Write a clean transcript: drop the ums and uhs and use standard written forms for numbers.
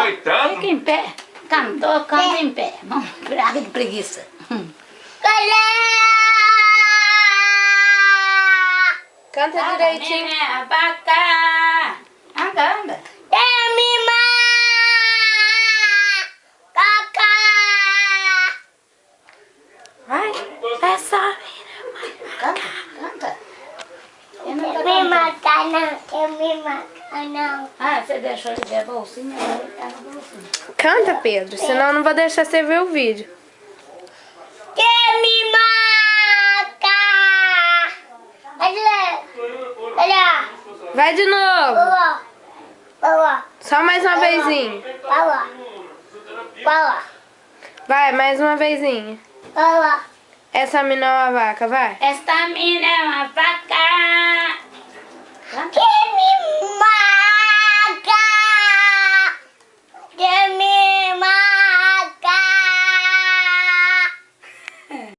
noitando. Fica em pé. Cantor, canta em pé. Vamos, praga de preguiça. Canta direitinho. A vaca. Anda. Vai, essa. Canta. Eu não tô Me cantando. matar não, eu me matar não. Ah, você deixou ele ver a bolsinha? Ele tá na bolsinha. Canta, Pedro, senão eu não vou deixar você ver o vídeo. Quer me matar? Olha, Vai de novo. olha, Só mais uma vezinha. olha, Vai, mais uma vezinha. olha. Essa mina é uma vaca, vai. Esta mina é uma vaca. Canta. Quer